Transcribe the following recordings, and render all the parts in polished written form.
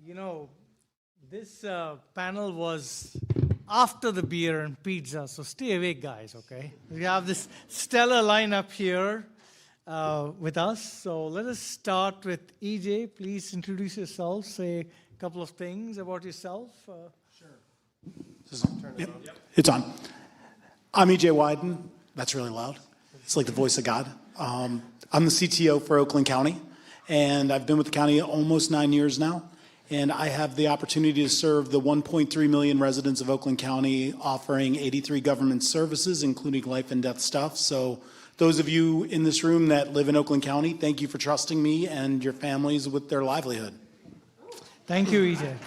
You know, this panel was after the beer and pizza, so stay awake, guys, okay? We have this stellar lineup here with us. So let us start with EJ. Please introduce yourself, say a couple of things about yourself. Sure. Yep. It's on. I'm EJ Widun. That's really loud. It's like the voice of God. I'm the CTO for Oakland County, and I've been with the county almost 9 years now. And I have the opportunity to serve the 1.3 million residents of Oakland County, offering 83 government services, including life and death stuff. So those of you in this room that live in Oakland County, thank you for trusting me and your families with their livelihood. Thank you, EJ.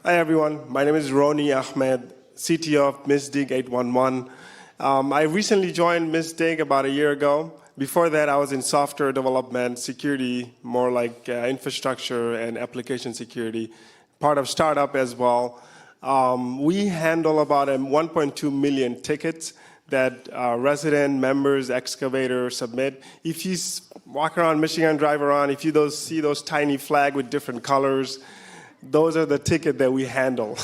Hi, everyone. My name is Roni Ahmed, CTO of MISDIG 811. I recently joined MISDIG about a year ago. Before that, I was in software development, security, more like infrastructure and application security, part of startup as well. We handle about 1.2 million tickets that resident members, excavators submit. If you walk around Michigan, drive around, if you see those tiny flags with different colors, those are the tickets that we handle.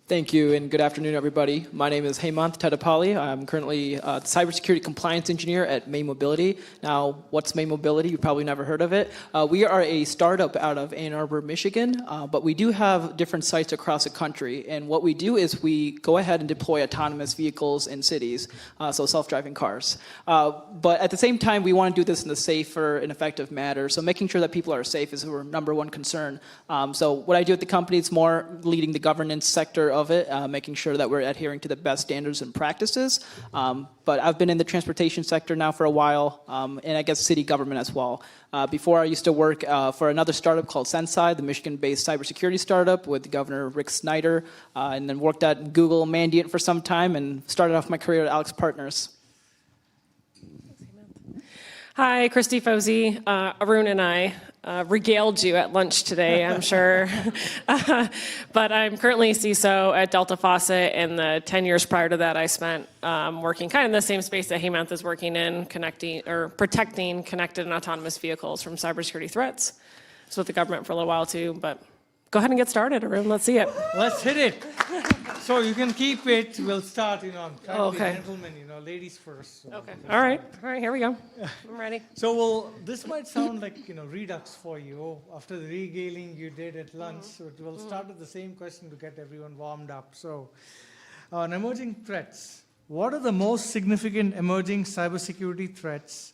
Thank you, and good afternoon, everybody. My name is Hemanth Tadepalli. I'm currently the cybersecurity compliance engineer at May Mobility. Now, what's May Mobility? You've probably never heard of it. We are a startup out of Ann Arbor, Michigan, but we do have different sites across the country. And what we do is we go ahead and deploy autonomous vehicles in cities, so self-driving cars. But at the same time, we want to do this in a safer and effective manner. So making sure that people are safe is our number one concern. So what I do at the company is more leading the governance sector of it, making sure that we're adhering to the best standards and practices. But I've been in the transportation sector now for a while, and I guess city government as well. Before I used to work for another startup called Sensei, the Michigan-based cybersecurity startup with Governor Rick Snyder, and then worked at Google Mandiant for some time and started off my career at Alex Partners. Hi, Kristie, Pfosi. Arun and I regaled you at lunch today, I'm sure. But I'm currently CISO at Delta Faucet, and the 10 years prior to that I spent working kind of in the same space that Hemanth is working in, protecting connected and autonomous vehicles from cybersecurity threats. I was with the government for a little while too, but go ahead and get started, Arun. Let's see it. Let's hit it. So you can keep it. We'll start, okay. Gentlemen, ladies first. So okay. All right, here we go. I'm ready. So this might sound like, redux for you after the regaling you did at lunch. So we'll start with the same question to get everyone warmed up. So on emerging threats, what are the most significant emerging cybersecurity threats,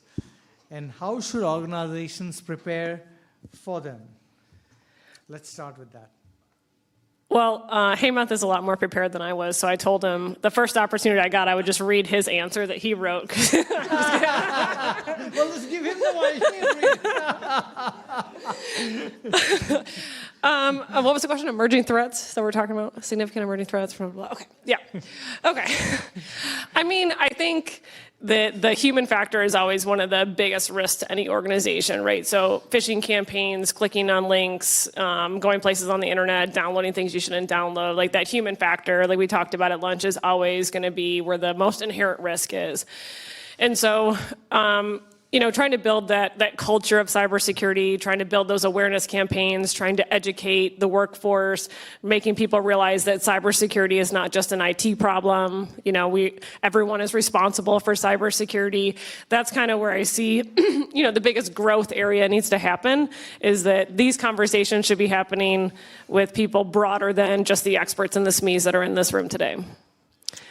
and how should organizations prepare for them? Let's start with that. Well, Hemanth is a lot more prepared than I was, so I told him the first opportunity I got, I would just read his answer that he wrote. Well, let's give him the mic. What was the question? Emerging threats that we're talking about? Significant emerging threats from... Okay, yeah. Okay. I mean, I think that the human factor is always one of the biggest risks to any organization, right? So phishing campaigns, clicking on links, going places on the internet, downloading things you shouldn't download, like that human factor, like we talked about at lunch, is always going to be where the most inherent risk is. And so, trying to build that culture of cybersecurity, trying to build those awareness campaigns, trying to educate the workforce, making people realize that cybersecurity is not just an IT problem. Everyone is responsible for cybersecurity. That's kind of where I see, the biggest growth area needs to happen, is that these conversations should be happening with people broader than just the experts and the SMEs that are in this room today.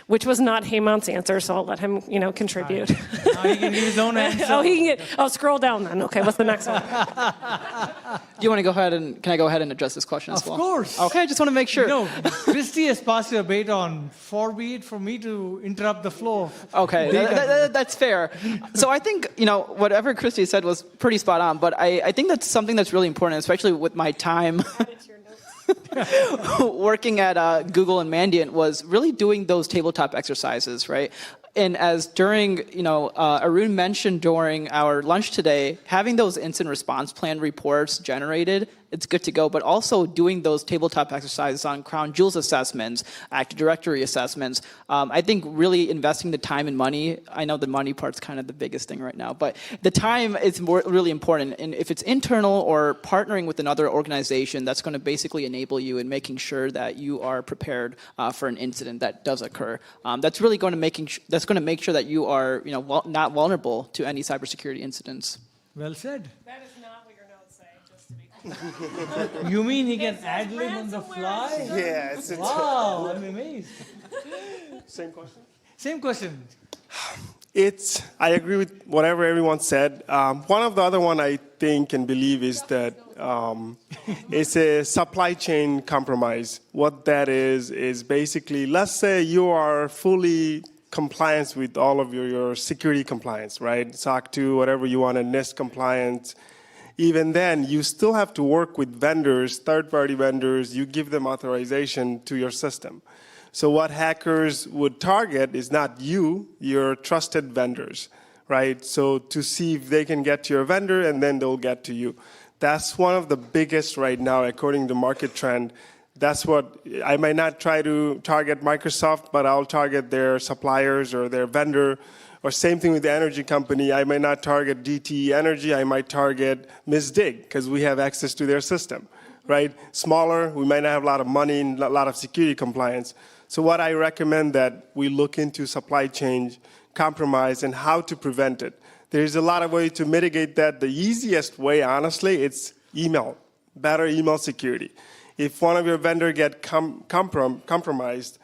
Which was not Hemanth's answer, so I'll let him, contribute. Now he can give his own answer. Scroll down then. Okay, what's the next one? Do you want to go ahead and, can I go ahead and address this question as well? Of course. Okay, I just want to make sure. Kristie has passed your bait on. Far be it for me to interrupt the flow. Okay, that's fair. So I think, whatever Kristie said was pretty spot on, but I think that's something that's really important, especially with my time working at Google and Mandiant, was really doing those tabletop exercises, right? And as during, Arun mentioned during our lunch today, having those incident response plan reports generated it's good to go. But also doing those tabletop exercises on crown jewels assessments, Active Directory assessments. I think really investing the time and money. I know the money part's kind of the biggest thing right now, but the time is really important. And if it's internal or partnering with another organization, that's going to basically enable you in making sure that you are prepared for an incident that does occur. That's really going to make sure that you are, not vulnerable to any cybersecurity incidents. Well said. That is not what your notes say, just to be clear. You mean he can It's ad lib on the ransomware. fly? Yeah, it's Wow, I'm amazed. same question. Same question. I agree with whatever everyone said. One of the other one I think and believe is that it's a supply chain compromise. What that is basically, let's say you are fully compliance with all of your security compliance, right? SOC 2, whatever you want, and NIST compliance. Even then, you still have to work with vendors, third-party vendors. You give them authorization to your system. So what hackers would target is not you, your trusted vendors, right? So to see if they can get to your vendor, and then they'll get to you. That's one of the biggest right now, according to market trend. That's what, I might not try to target Microsoft, but I'll target their suppliers or their vendor. Or same thing with the energy company. I might not target DTE Energy, I might target Ms. Dig, because we have access to their system, right? Smaller, we might not have a lot of money and a lot of security compliance. So what I recommend that we look into supply chain compromise and how to prevent it. There's a lot of ways to mitigate that. The easiest way, honestly, it's email, better email security. If one of your vendor get compromised,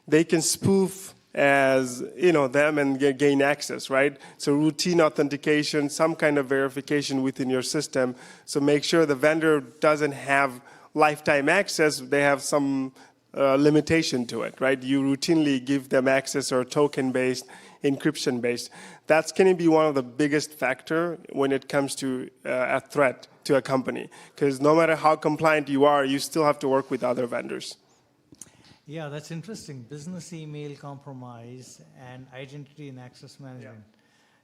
they can spoof as them and gain access, right? So routine authentication, some kind of verification within your system. So make sure the vendor doesn't have lifetime access. They have some limitation to it, right? You routinely give them access or token-based, encryption-based. That's going to be one of the biggest factor when it comes to a threat to a company. Because no matter how compliant you are, you still have to work with other vendors. Yeah, that's interesting. Business email compromise and identity and access management.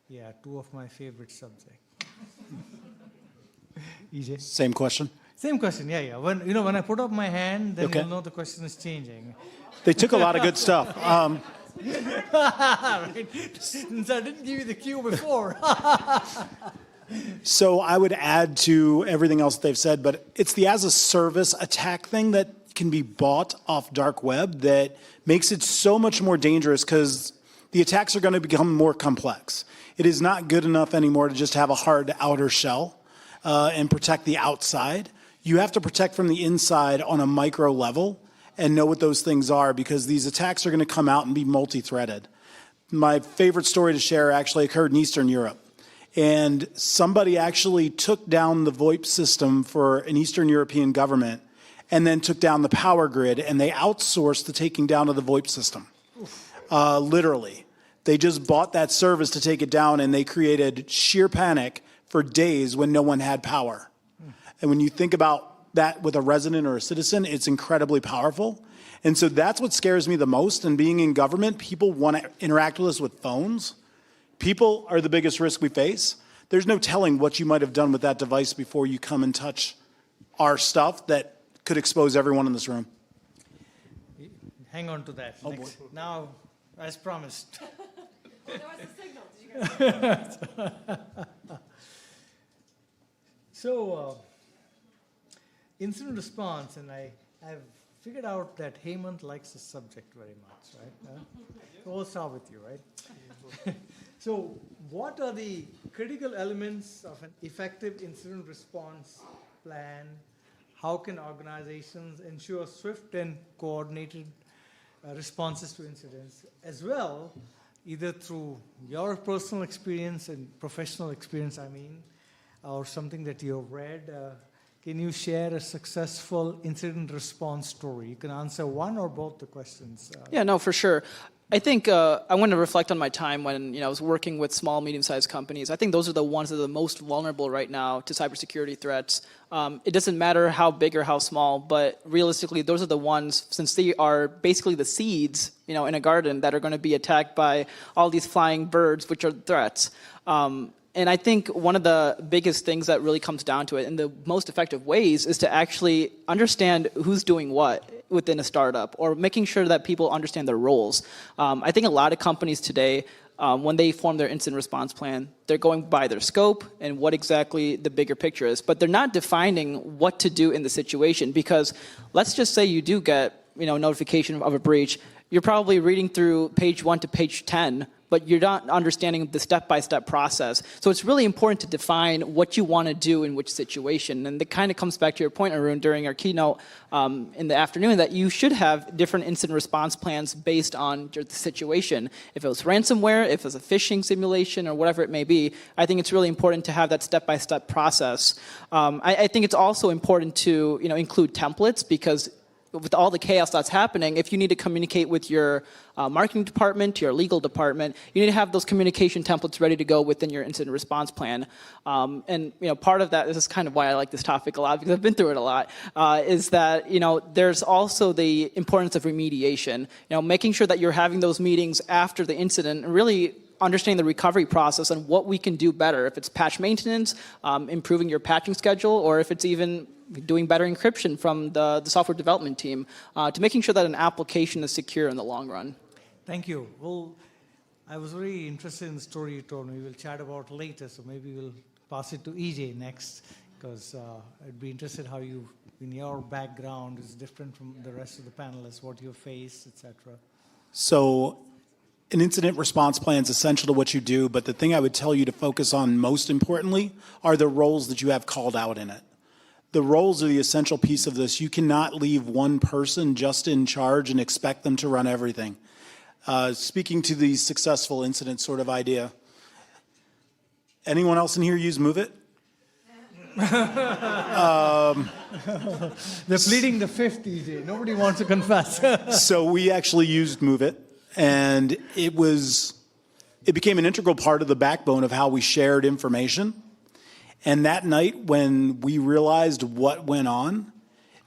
Yeah, two of my favorite subjects. EJ? Same question. Same question, yeah. When I put up my hand, then Okay. you'll know the question is changing. They took a lot of good stuff. Right? Since I didn't give you the cue before. So I would add to everything else they've said, but it's the as-a-service attack thing that can be bought off dark web that makes it so much more dangerous because the attacks are going to become more complex. It is not good enough anymore to just have a hard outer shell and protect the outside. You have to protect from the inside on a micro level and know what those things are because these attacks are going to come out and be multi-threaded. My favorite story to share actually occurred in Eastern Europe. And somebody actually took down the VoIP system for an Eastern European government and then took down the power grid, and they outsourced the taking down of the VoIP system. Literally. They just bought that service to take it down, and they created sheer panic for days when no one had power. And when you think about that with a resident or a citizen, it's incredibly powerful. And so that's what scares me the most. And being in government, people want to interact with us with phones. People are the biggest risk we face. There's no telling what you might have done with that device before you come and touch our stuff that could expose everyone in this room. Hang on to that. Oh, Next. Now, as promised. That was the signal. Did you guys? So, incident response, and I've figured out that Hemanth likes this subject very much, right? So we'll start with you, right? So, what are the critical elements of an effective incident response plan? How can organizations ensure swift and coordinated responses to incidents, as well, either through your personal experience and professional experience, or something that you've read? Can you share a successful incident response story? You can answer one or both the questions. Yeah, no, for sure. I think I want to reflect on my time when I was working with small, medium-sized companies. I think those are the ones that are the most vulnerable right now to cybersecurity threats. It doesn't matter how big or how small, but realistically, those are the ones, since they are basically the seeds, in a garden that are going to be attacked by all these flying birds, which are threats. And I think one of the biggest things that really comes down to it, and the most effective ways, is to actually understand who's doing what within a startup, or making sure that people understand their roles. I think a lot of companies today, when they form their incident response plan, they're going by their scope and what exactly the bigger picture is, but they're not defining what to do in the situation. Because let's just say you do get, notification of a breach, you're probably reading through page 1 to page 10, but you're not understanding the step-by-step process. So it's really important to define what you want to do in which situation. And that kind of comes back to your point, Arun, during our keynote in the afternoon, that you should have different incident response plans based on the situation. If it was ransomware, if it was a phishing simulation, or whatever it may be, I think it's really important to have that step-by-step process. I think it's also important to include templates, because with all the chaos that's happening, if you need to communicate with your marketing department, your legal department, you need to have those communication templates ready to go within your incident response plan. And part of that, this is kind of why I like this topic a lot, because I've been through it a lot, is that there's also the importance of remediation. Making sure that you're having those meetings after the incident, and really understanding the recovery process and what we can do better. If it's patch maintenance, improving your patching schedule, or if it's even doing better encryption from the software development team, to making sure that an application is secure in the long run. Thank you. Well, I was very interested in the story you told me. We'll chat about later, so maybe we'll pass it to EJ next, because I'd be interested how you, in your background, is different from the rest of the panelists, what you face, etc. So an incident response plan is essential to what you do, but the thing I would tell you to focus on most importantly are the roles that you have called out in it. The roles are the essential piece of this. You cannot leave one person just in charge and expect them to run everything. Speaking to the successful incident sort of idea, anyone else in here use MoveIt? They're pleading the fifth, EJ. Nobody wants to confess. So we actually used MoveIt, and it became an integral part of the backbone of how we shared information. And that night, when we realized what went on,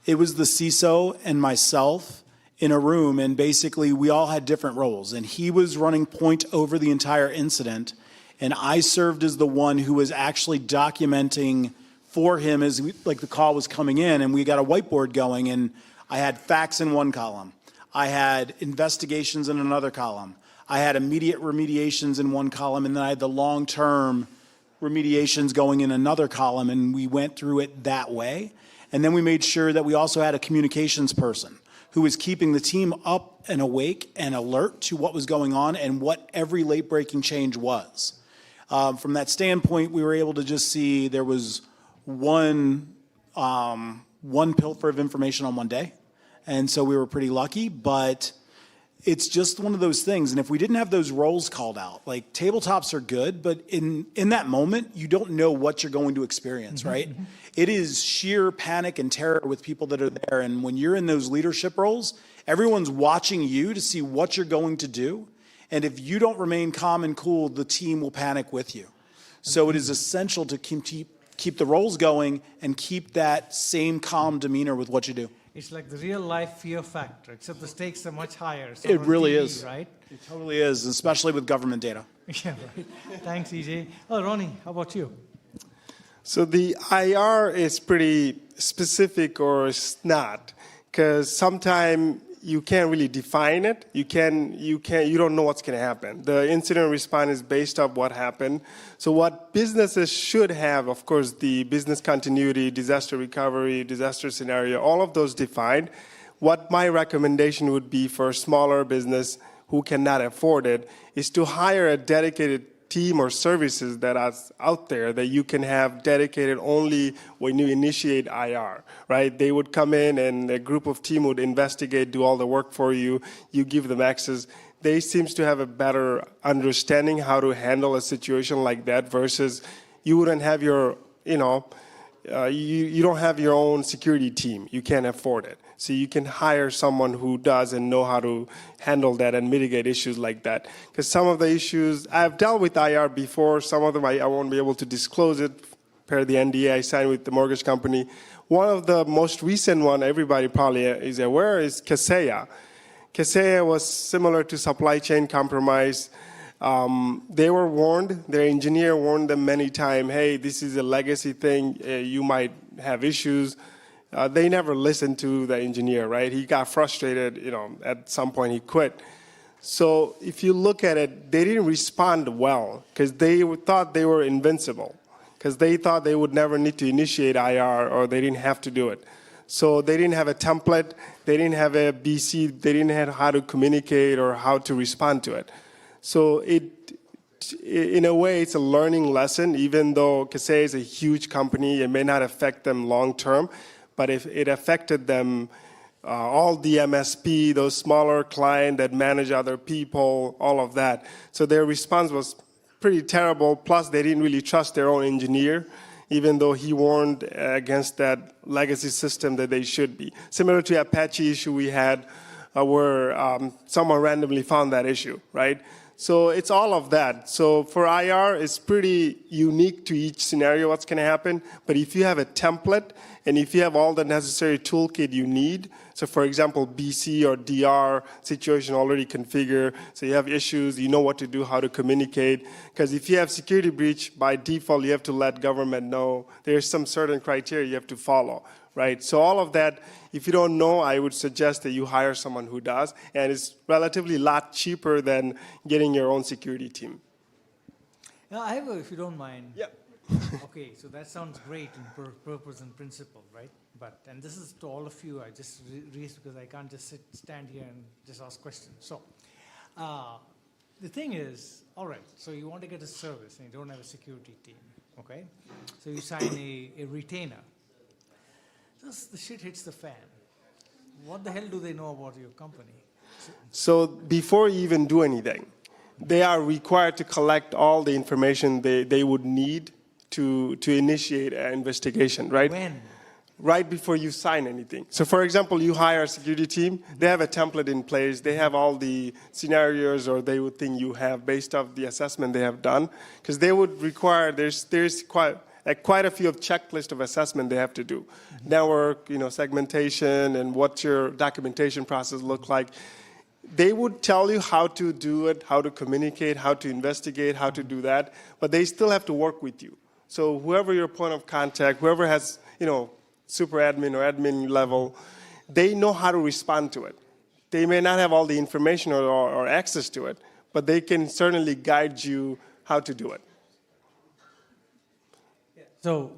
it was the CISO and myself in a room, and basically we all had different roles. And he was running point over the entire incident, and I served as the one who was actually documenting for him as the call was coming in, and we got a whiteboard going, and I had facts in one column. I had investigations in another column. I had immediate remediations in one column, and then I had the long-term remediations going in another column, and we went through it that way. And then we made sure that we also had a communications person who was keeping the team up and awake and alert to what was going on and what every late-breaking change was. From that standpoint, we were able to just see there was one pilfer of information on one day, and so we were pretty lucky, but it's just one of those things. And if we didn't have those roles called out, like tabletops are good, but in that moment, you don't know what you're going to experience, right? It is sheer panic and terror with people that are there. And when you're in those leadership roles, everyone's watching you to see what you're going to do. And if you don't remain calm and cool, the team will panic with you. So it is essential to keep the roles going and keep that same calm demeanor with what you do. It's like the real life fear factor, except the stakes are much higher. It really is. Right? It totally is, especially with government data. Yeah, right. Thanks, EJ. Oh, Roni, how about you? So the IR is pretty specific, or it's not, because sometimes you can't really define it. You don't know what's going to happen. The incident response is based off what happened. So what businesses should have, of course, the business continuity, disaster recovery, disaster scenario, all of those defined. What my recommendation would be for a smaller business who cannot afford it is to hire a dedicated team or services that are out there that you can have dedicated only when you initiate IR, right? They would come in and a group of team would investigate, do all the work for you, you give them access. They seems to have a better understanding how to handle a situation like that versus you wouldn't have your, you don't have your own security team. You can't afford it. So you can hire someone who does and know how to handle that and mitigate issues like that. Because some of the issues, I've dealt with IR before. Some of them I won't be able to disclose it per the NDA I signed with the mortgage company. One of the most recent one, everybody probably is aware, is Kaseya. Kaseya was similar to supply chain compromise. They were warned, their engineer warned them many times, hey, this is a legacy thing, you might have issues. They never listened to the engineer, right? He got frustrated, at some point he quit. So if you look at it, they didn't respond well because they thought they were invincible, because they thought they would never need to initiate IR or they didn't have to do it. So they didn't have a template, they didn't have a BC, they didn't have how to communicate or how to respond to it. So in a way, it's a learning lesson, even though Kasei is a huge company, it may not affect them long term, but if it affected them, all the MSP, those smaller clients that manage other people, all of that. So their response was pretty terrible, plus they didn't really trust their own engineer, even though he warned against that legacy system that they should be. Similar to Apache issue we had where someone randomly found that issue, right? So it's all of that. So for IR, it's pretty unique to each scenario what's going to happen. But if you have a template and if you have all the necessary toolkit you need, so for example, BC or DR situation already configured, so you have issues, you know what to do, how to communicate. Because if you have security breach, by default, you have to let government know. There's some certain criteria you have to follow, right? So all of that, if you don't know, I would suggest that you hire someone who does, and it's relatively a lot cheaper than getting your own security team. Now, I have if you don't mind. Yeah. Okay, so that sounds great in purpose and principle, right? And this is to all of you, I just raised because I can't just stand here and just ask questions. So the thing is, all right, so you want to get a service and you don't have a security team, okay? So you sign a retainer. Just the shit hits the fan. What the hell do they know about your company? So before you even do anything, they are required to collect all the information they would need to initiate an investigation, right? When? Right before you sign anything. So for example, you hire a security team, they have a template in place, they have all the scenarios or they would think you have based off the assessment they have done, because they would require, there's quite a few of checklist of assessment they have to do. Network, segmentation, and what's your documentation process look like. They would tell you how to do it, how to communicate, how to investigate, how to do that, but they still have to work with you. So whoever your point of contact, whoever has, super admin or admin level, they know how to respond to it. They may not have all the information or access to it, but they can certainly guide you how to do it. So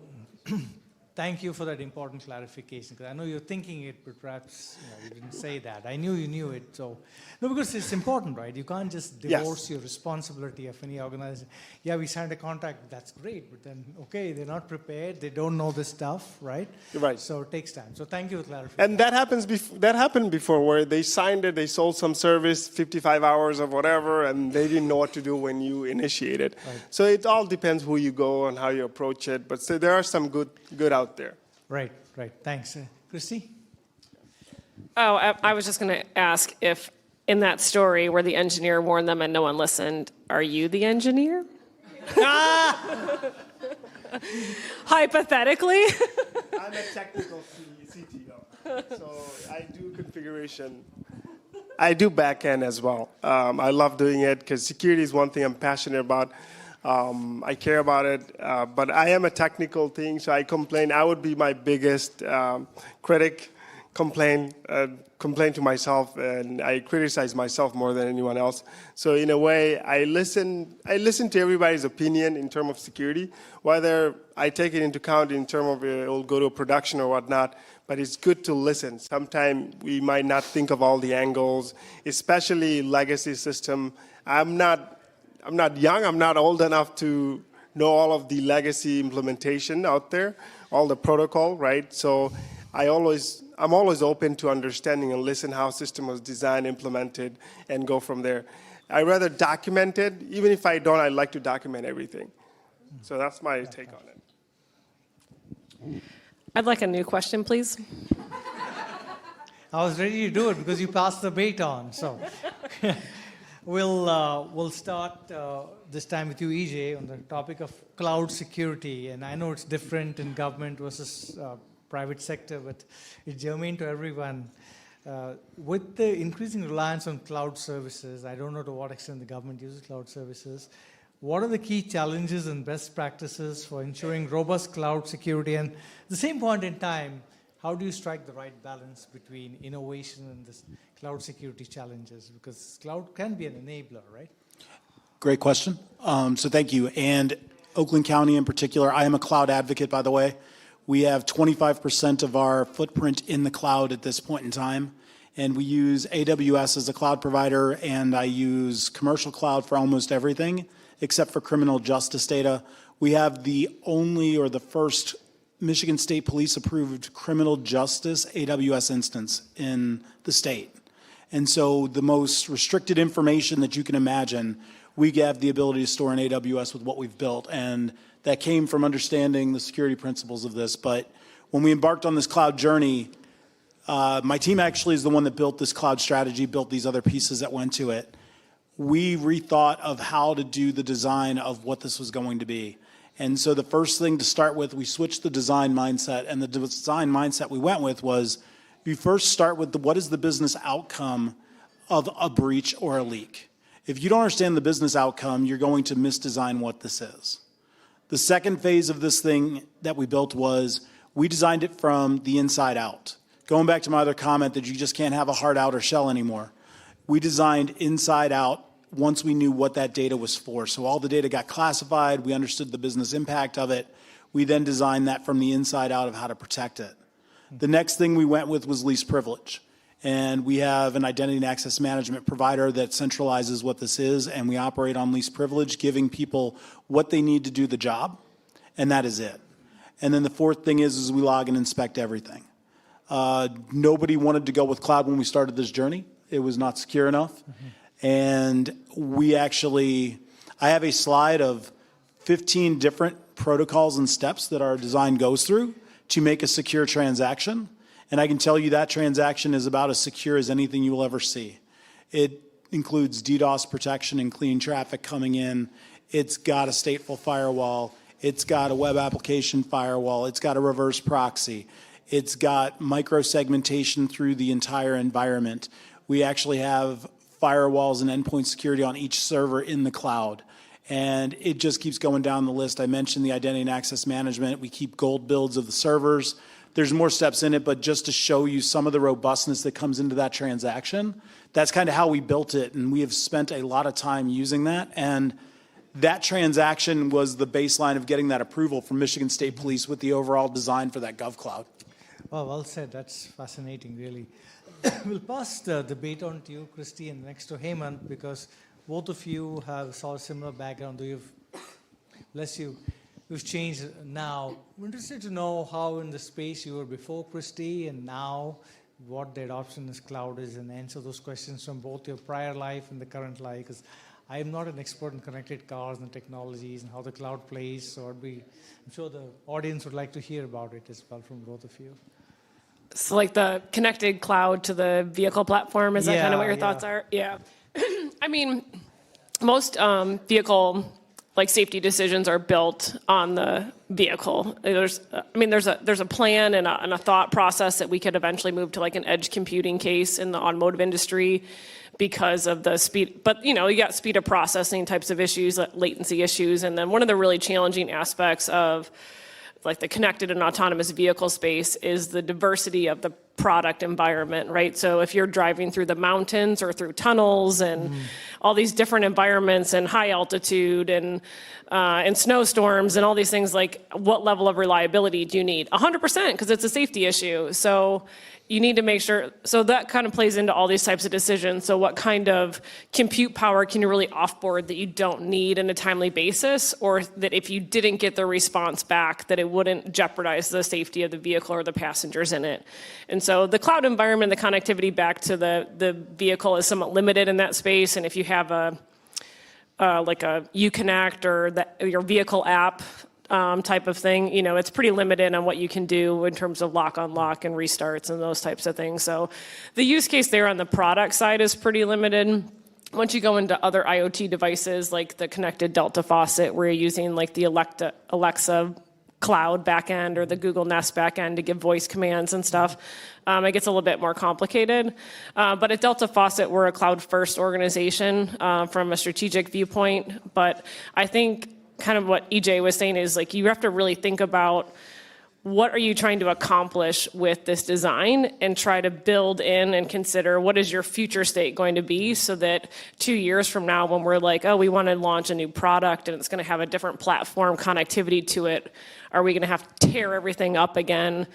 thank you for that important clarification, because I know you're thinking it, but perhaps you didn't say that. I knew you knew it. So no, because it's important, right? You can't just divorce your responsibility of any organization. Yeah, we signed a contract, that's great, but then, okay, they're not prepared, they don't know this stuff, right? Right. So it takes time. So thank you for clarifying. And that happened before, where they signed it, they sold some service, 55 hours of whatever, and they didn't know what to do when you initiate it. Right. So it all depends who you go and how you approach it. But so there are some good out there. Right. Thanks. Kristie? Oh, I was just going to ask if in that story where the engineer warned them and no one listened, are you the engineer? Hypothetically? I'm a technical CTO, so I do configuration. I do back-end as well. I love doing it because security is one thing I'm passionate about. I care about it, but I am a technical thing, so I complain. I would be my biggest critic, complain to myself, and I criticize myself more than anyone else. So in a way, I listen to everybody's opinion in terms of security, whether I take it into account in terms of it will go to production or whatnot, but it's good to listen. Sometimes we might not think of all the angles, especially legacy system. I'm not young, I'm not old enough to know all of the legacy implementation out there, all the protocol, right? So I'm always open to understanding and listen how system was designed, implemented, and go from there. I rather document it. Even if I don't, I like to document everything. So that's my take on it. I'd like a new question, please. I was ready to do it because you passed the baton. So we'll start this time with you, EJ, on the topic of cloud security. And I know it's different in government versus private sector, but it's germane to everyone. with the increasing reliance on cloud services, I don't know to what extent the government uses cloud services, what are the key challenges and best practices for ensuring robust cloud security? And at the same point in time, how do you strike the right balance between innovation and this cloud security challenges? Because cloud can be an enabler, right? Great question. So thank you. And Oakland County in particular, I am a cloud advocate, by the way. We have 25% of our footprint in the cloud at this point in time. And we use AWS as a cloud provider, and I use commercial cloud for almost everything, except for criminal justice data. We have the only or the first Michigan State Police approved criminal justice AWS instance in the state. And so the most restricted information that you can imagine, we have the ability to store in AWS with what we've built. And that came from understanding the security principles of this. But when we embarked on this cloud journey, my team actually is the one that built this cloud strategy, built these other pieces that went to it. We rethought of how to do the design of what this was going to be. And so the first thing to start with, we switched the design mindset. And the design mindset we went with was, you first start with what is the business outcome of a breach or a leak. If you don't understand the business outcome, you're going to misdesign what this is. The second phase of this thing that we built was, we designed it from the inside out. Going back to my other comment that you just can't have a hard outer shell anymore. We designed inside out once we knew what that data was for. So all the data got classified, we understood the business impact of it. We then designed that from the inside out of how to protect it. The next thing we went with was least privilege. And we have an identity and access management provider that centralizes what this is, and we operate on least privilege, giving people what they need to do the job, and that is it. And then the fourth thing is we log and inspect everything. Nobody wanted to go with cloud when we started this journey. It was not secure enough. And we actually, I have a slide of 15 different protocols and steps that our design goes through to make a secure transaction. And I can tell you that transaction is about as secure as anything you will ever see. It includes DDoS protection and clean traffic coming in. It's got a stateful firewall. It's got a web application firewall. It's got a reverse proxy. It's got micro-segmentation through the entire environment. We actually have firewalls and endpoint security on each server in the cloud. And it just keeps going down the list. I mentioned the identity and access management. We keep gold builds of the servers. There's more steps in it, but just to show you some of the robustness that comes into that transaction, that's kind of how we built it. And we have spent a lot of time using that. And that transaction was the baseline of getting that approval from Michigan State Police with the overall design for that GovCloud. Well said. That's fascinating, really. We'll pass the debate on to you, Kristie, and next to Hemanth, because both of you have sort of similar background. Bless you, you've changed now. I'm interested to know how in the space you were before Kristie and now, what the adoption of cloud is, and answer those questions from both your prior life and the current life, because I am not an expert in connected cars and technologies and how the cloud plays, so I'm sure the audience would like to hear about it as well from both of you. So like the connected cloud to the vehicle platform, is that kind of what your thoughts are? Yeah. I mean, most vehicle like safety decisions are built on the vehicle. There's a plan and a thought process that we could eventually move to like an edge computing case in the automotive industry because of the speed. But you got speed of processing types of issues, latency issues, and then one of the really challenging aspects of like the connected and autonomous vehicle space is the diversity of the product environment, right? So if you're driving through the mountains or through tunnels and all these different environments and high altitude and snowstorms and all these things, like what level of reliability do you need? 100%, because it's a safety issue. So you need to make sure, so that kind of plays into all these types of decisions. So what kind of compute power can you really offboard that you don't need on a timely basis, or that if you didn't get the response back, that it wouldn't jeopardize the safety of the vehicle or the passengers in it. And so the cloud environment, the connectivity back to the vehicle is somewhat limited in that space. And if you have like a Uconnect or your vehicle app, type of thing, it's pretty limited on what you can do in terms of lock-on-lock and restarts and those types of things. So the use case there on the product side is pretty limited. Once you go into other IoT devices like the connected Delta Faucet, where you're using like the Alexa cloud backend or the Google Nest backend to give voice commands and stuff. It gets a little bit more complicated. But at Delta Faucet, we're a cloud-first organization from a strategic viewpoint. But I think kind of what EJ was saying is like you have to really think about what are you trying to accomplish with this design and try to build in and consider what is your future state going to be so that 2 years from now when we're like, oh, we want to launch a new product and it's going to have a different platform connectivity to it, are we going to have to tear everything up again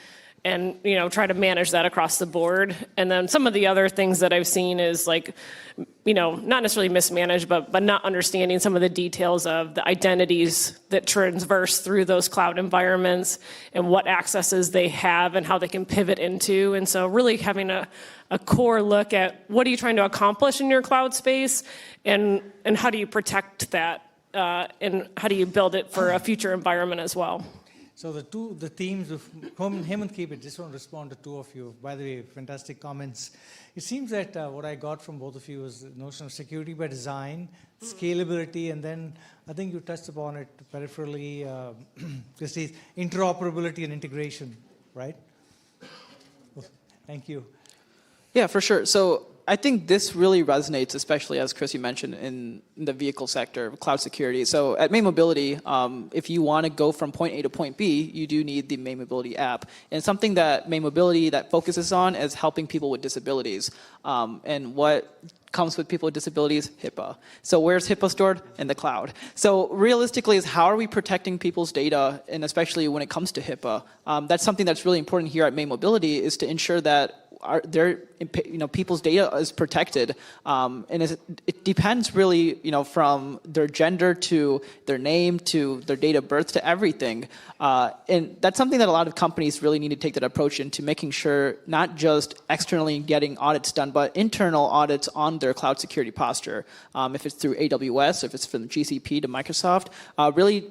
and try to manage that across the board? And then some of the other things that I've seen is like, not necessarily mismanaged, but not understanding some of the details of the identities that transverse through those cloud environments and what accesses they have and how they can pivot into. And so really having a core look at what are you trying to accomplish in your cloud space and how do you protect that and how do you build it for a future environment as well. So the themes of Hemanth, keep it. Just want to respond to two of you. By the way, fantastic comments. It seems that what I got from both of you was the notion of security by design, scalability, and then I think you touched upon it peripherally, Kristie, interoperability and integration, right? Thank you. Yeah, for sure. So I think this really resonates, especially as Kristie mentioned, in the vehicle sector of cloud security. So at May Mobility, if you want to go from point A to point B, you do need the May Mobility app. And something that May Mobility that focuses on is helping people with disabilities. And what comes with people with disabilities? HIPAA. So where's HIPAA stored? In the cloud. So realistically is how are we protecting people's data, and especially when it comes to HIPAA? That's something that's really important here at May Mobility is to ensure that people's data is protected, and it depends really, from their gender to their name to their date of birth to everything, and that's something that a lot of companies really need to take that approach into making sure not just externally getting audits done, but internal audits on their cloud security posture. If it's through AWS, if it's from GCP to Microsoft, really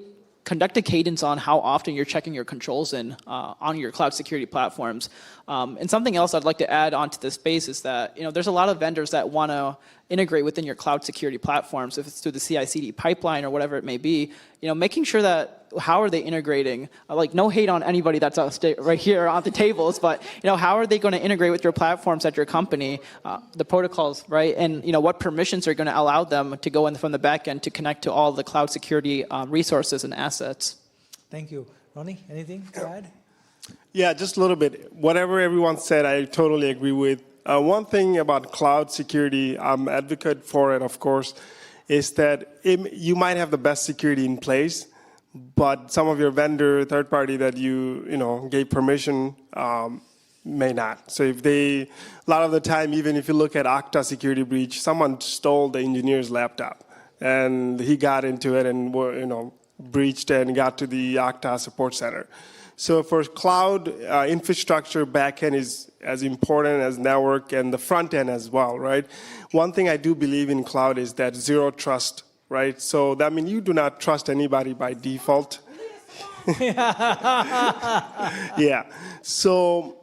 conduct a cadence on how often you're checking your controls in on your cloud security platforms. And something else I'd like to add onto this space is that there's a lot of vendors that want to integrate within your cloud security platforms, if it's through the CI/CD pipeline or whatever it may be. Making sure that how are they integrating? Like no hate on anybody that's right here on the tables, but how are they going to integrate with your platforms at your company? The protocols, right? And what permissions are going to allow them to go in from the back end to connect to all the cloud security resources and assets? Thank you. Roni, anything to add? Yeah, just a little bit. Whatever everyone said, I totally agree with. One thing about cloud security, I'm advocate for it, of course, is that you might have the best security in place, but some of your vendor, third party that you gave permission may not. So if a lot of the time, even if you look at Okta security breach, someone stole the engineer's laptop, and he got into it and breached and got to the Okta support center. So for cloud infrastructure, backend is as important as network and the front end as well, right? One thing I do believe in cloud is that zero trust, right? So that means you do not trust anybody by default. Yeah. So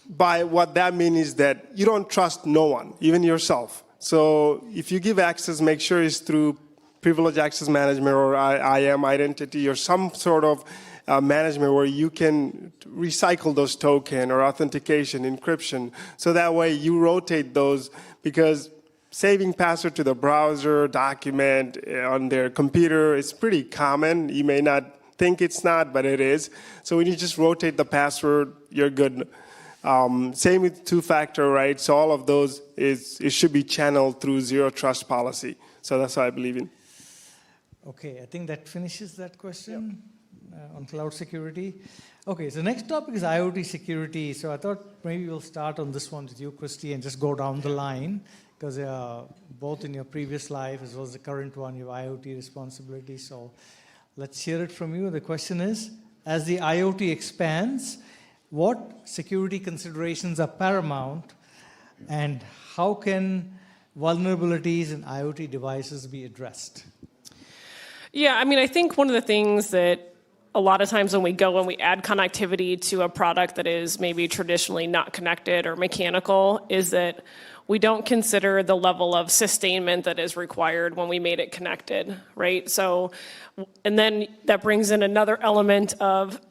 by what that means is that you don't trust no one, even yourself. So if you give access, make sure it's through privileged access management or IAM identity or some sort of management where you can recycle those token or authentication, encryption. So that way you rotate those, because saving password to the browser, document on their computer is pretty common. You may not think it's not, but it is. So when you just rotate the password, you're good. Same with two-factor, right? So all of those it should be channeled through zero trust policy. So that's what I believe in. Okay, I think that finishes that question. On cloud security. Okay, so next topic is IoT security. So I thought maybe we'll start on this one with you, Kristie, and just go down the line, because both in your previous life as well as the current one, you have IoT responsibility. So let's hear it from you. The question is, as the IoT expands, what security considerations are paramount, and how can vulnerabilities in IoT devices be addressed? Yeah, I mean, I think one of the things that a lot of times when we go and we add connectivity to a product that is maybe traditionally not connected or mechanical is that we don't consider the level of sustainment that is required when we made it connected, right? So, and then that brings in another element of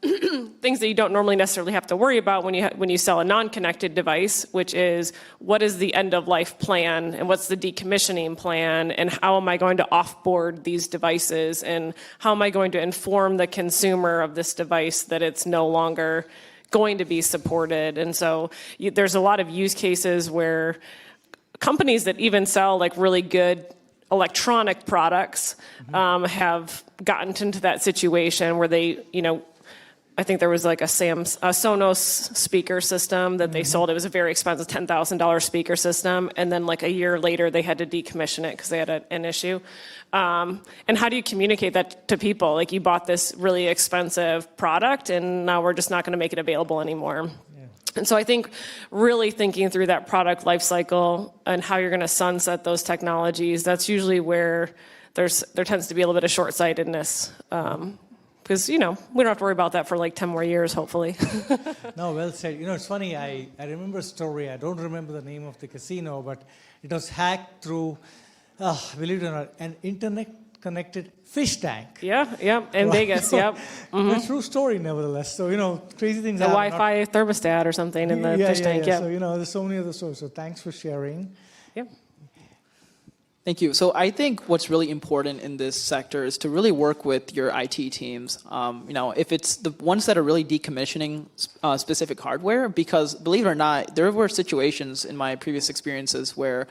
things that you don't normally necessarily have to worry about when you sell a non-connected device, which is what is the end of life plan and what's the decommissioning plan and how am I going to offboard these devices and how am I going to inform the consumer of this device that it's no longer going to be supported. And so there's a lot of use cases where companies that even sell like really good electronic products have gotten into that situation where they, I think there was like a Sonos speaker system that they sold. It was a very expensive $10,000 speaker system. And then like a year later, they had to decommission it because they had an issue. And how do you communicate that to people? Like you bought this really expensive product and now we're just not going to make it available anymore. And so I think really thinking through that product life cycle and how you're going to sunset those technologies, that's usually where there tends to be a little bit of short-sightedness. Because, we don't have to worry about that for like 10 more years, hopefully. No, well said. It's funny, I remember a story. I don't remember the name of the casino, but it was hacked through, believe it or not, an internet-connected fish tank. Yeah, in Vegas, yep. Mm-hmm. A true story, nevertheless. So, crazy things the happen. Wi-Fi thermostat or something in the fish tank, yeah. So, there's so many other stories. So, thanks for sharing. Yep. Thank you. So I think what's really important in this sector is to really work with your IT teams. If it's the ones that are really decommissioning specific hardware, because believe it or not, there were situations in my previous experiences where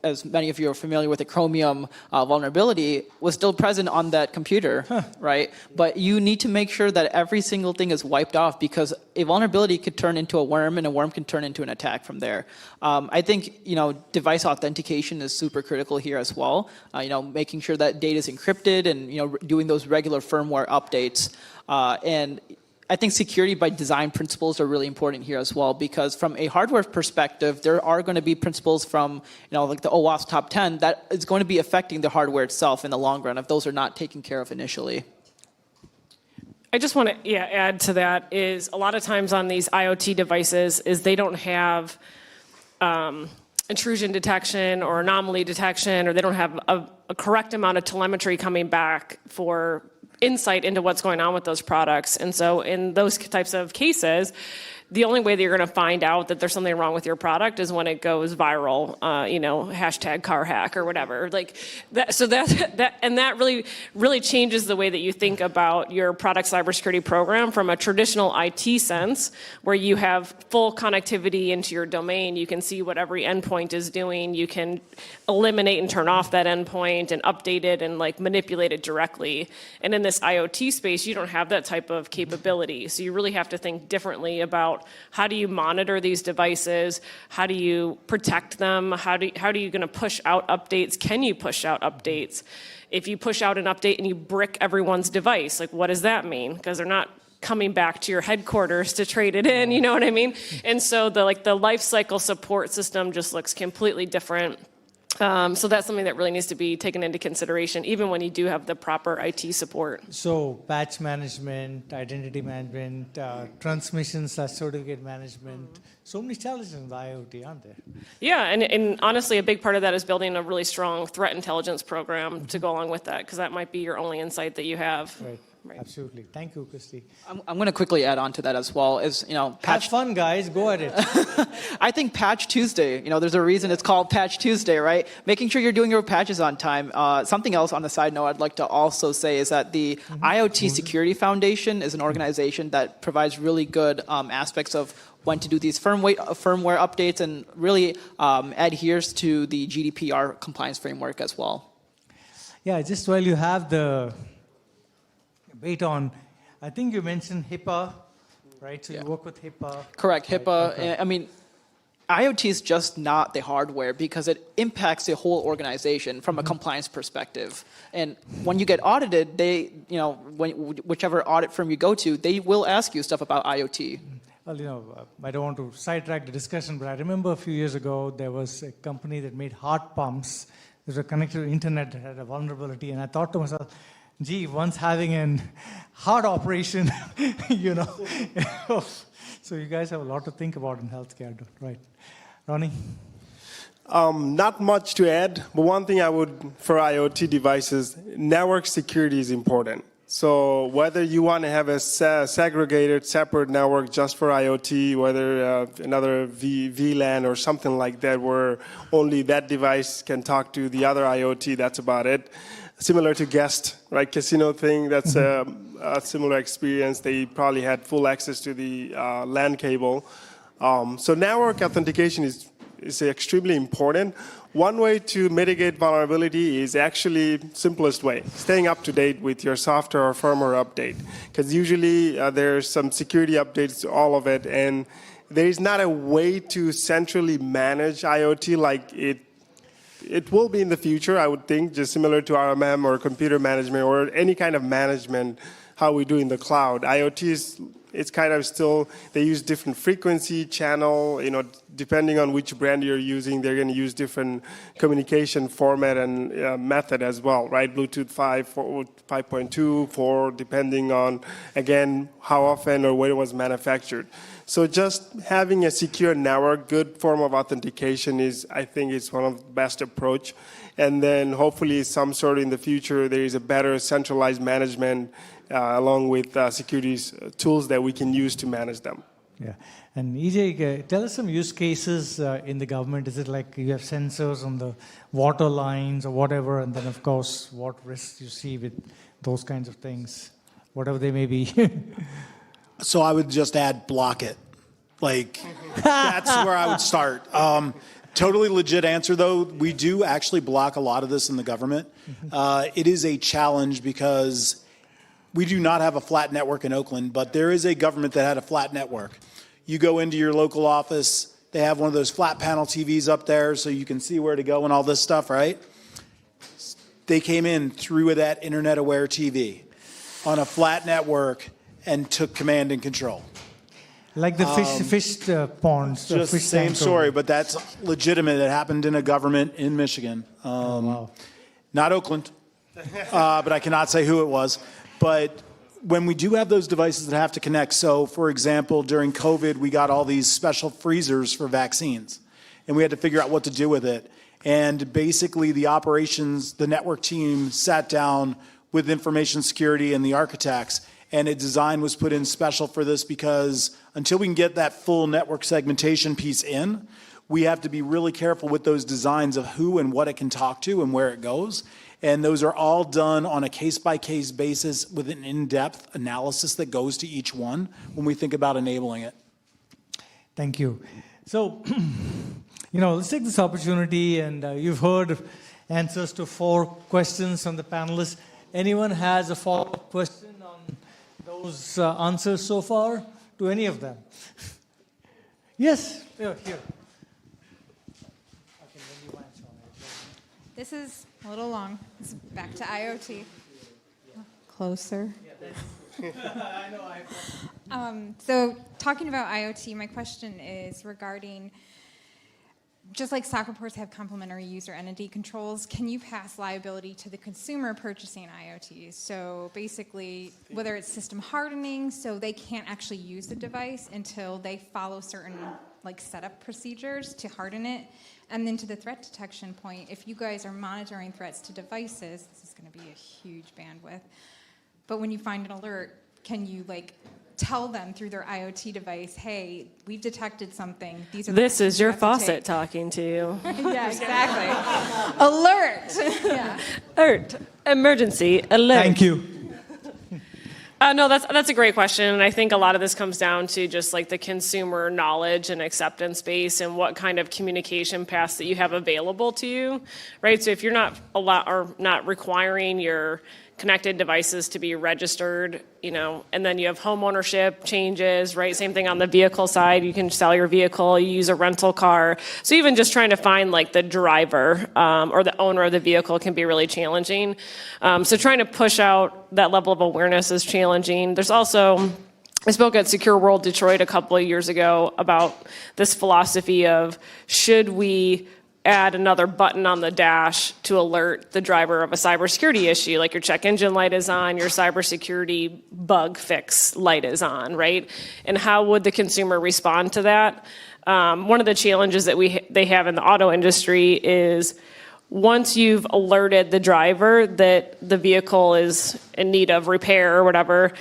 as many of you are familiar with, the Chromium vulnerability was still present on that computer, right? But you need to make sure that every single thing is wiped off because a vulnerability could turn into a worm and a worm can turn into an attack from there. I think, device authentication is super critical here as well. Making sure that data is encrypted and, doing those regular firmware updates. And I think security by design principles are really important here as well, because from a hardware perspective, there are going to be principles from, like the OWASP top 10 that is going to be affecting the hardware itself in the long run if those are not taken care of initially. I just want to add to that is a lot of times on these IoT devices is they don't have intrusion detection or anomaly detection, or they don't have a correct amount of telemetry coming back for insight into what's going on with those products. And so in those types of cases, the only way that you're going to find out that there's something wrong with your product is when it goes viral, hashtag car hack or whatever. Like that, so that really changes the way that you think about your product cybersecurity program from a traditional IT sense, where you have full connectivity into your domain. You can see what every endpoint is doing. You can eliminate and turn off that endpoint and update it and like manipulate it directly. And in this IoT space, you don't have that type of capability. So you really have to think differently about how do you monitor these devices? How do you protect them? How are you going to push out updates? Can you push out updates? If you push out an update and you brick everyone's device, like what does that mean? Because they're not coming back to your headquarters to trade it in, you know what I mean? And so the life cycle support system just looks completely different. So that's something that really needs to be taken into consideration, even when you do have the proper IT support. So patch management, identity management, transmission/certificate management, so many challenges in the IoT, aren't there? Yeah, and honestly, a big part of that is building a really strong threat intelligence program to go along with that, because that might be your only insight that you have. Right. Absolutely. Thank you, Kristie. I'm going to quickly add on to that as well. Have fun, guys. Go at it. I think Patch Tuesday, there's a reason it's called Patch Tuesday, right? Making sure you're doing your patches on time. Something else on the side note I'd like to also say is that the IoT Security Foundation is an organization that provides really good aspects of when to do these firmware updates and really adheres to the GDPR compliance framework as well. Yeah, just while you have the wait on, I think you mentioned HIPAA, right? So you work with HIPAA. Correct, HIPAA. I mean, IoT is just not the hardware because it impacts the whole organization from a compliance perspective. And when you get audited, whichever audit firm you go to, they will ask you stuff about IoT. Well, I don't want to sidetrack the discussion, but I remember a few years ago, there was a company that made heart pumps that were connected to the internet that had a vulnerability. And I thought to myself, gee, once having a heart operation, So you guys have a lot to think about in healthcare, right? Roni? Not much to add, but one thing I would, for IoT devices, network security is important. So whether you want to have a segregated, separate network just for IoT, whether another VLAN or something like that, where only that device can talk to the other IoT, that's about it. Similar to guest, right, casino thing, that's a similar experience. They probably had full access to the LAN cable. So network authentication is extremely important. One way to mitigate vulnerability is actually simplest way, staying up to date with your software or firmware update. Because usually there's some security updates to all of it, and there is not a way to centrally manage IoT like it will be in the future, I would think, just similar to RMM or computer management or any kind of management, how we do in the cloud. IoT is, it's kind of still, they use different frequency, channel, depending on which brand you're using, they're going to use different communication format and method as well, right? Bluetooth 5, 5.2, 4, depending on, again, how often or when it was manufactured. So just having a secure network, good form of authentication is, I think, is one of the best approach. And then hopefully some sort in the future, there is a better centralized management along with security tools that we can use to manage them. Yeah. And EJ, tell us some use cases in the government. Is it like you have sensors on the water lines or whatever, and then, of course, what risks you see with those kinds of things, whatever they may be? So I would just add block it. Like, that's where I would start. Totally legit answer, though. We do actually block a lot of this in the government. It is a challenge because we do not have a flat network in Oakland, but there is a government that had a flat network. You go into your local office, they have one of those flat panel TVs up there so you can see where to go and all this stuff, right? They came in through that internet-aware TV on a flat network and took command and control. Like the fish ponds. Just the same story, but that's legitimate. It happened in a government in Michigan. Wow. Not Oakland, but I cannot say who it was. But when we do have those devices that have to connect, so for example, during COVID, we got all these special freezers for vaccines, and we had to figure out what to do with it. And basically the operations, the network team sat down with information security and the architects, and a design was put in special for this because until we can get that full network segmentation piece in, we have to be really careful with those designs of who and what it can talk to and where it goes. And those are all done on a case-by-case basis with an in-depth analysis that goes to each one when we think about enabling it. Thank you. So, let's take this opportunity, and you've heard answers to 4 questions from the panelists. Anyone has a follow-up question on those answers so far to any of them? Yes, here. This is a little long. It's back to IoT. Closer. So talking about IoT, my question is regarding, just like stock reports have complementary user entity controls, can you pass liability to the consumer purchasing IoT? So basically, whether it's system hardening, so they can't actually use the device until they follow certain setup procedures to harden it. And then to the threat detection point, if you guys are monitoring threats to devices, this is going to be a huge bandwidth. But when you find an alert, can you tell them through their IoT device, hey, we've detected something. This is your Faucet talking to you. Yeah, exactly. Alert. Yeah. Alert. Emergency alert. Thank you. No, that's a great question, and I think a lot of this comes down to just the consumer knowledge and acceptance base and what kind of communication paths that you have available to you, right? So if you're not requiring your connected devices to be registered, and then you have home ownership changes, right? Same thing on the vehicle side. You can sell your vehicle, you use a rental car. So even just trying to find the driver or the owner of the vehicle can be really challenging. So trying to push out that level of awareness is challenging. There's also, I spoke at Secure World Detroit a couple of years ago about this philosophy of should we add another button on the dash to alert the driver of a cybersecurity issue, like your check engine light is on, your cybersecurity bug fix light is on, right? And how would the consumer respond to that? One of the challenges that they have in the auto industry is once you've alerted the driver that the vehicle is in need of repair or whatever,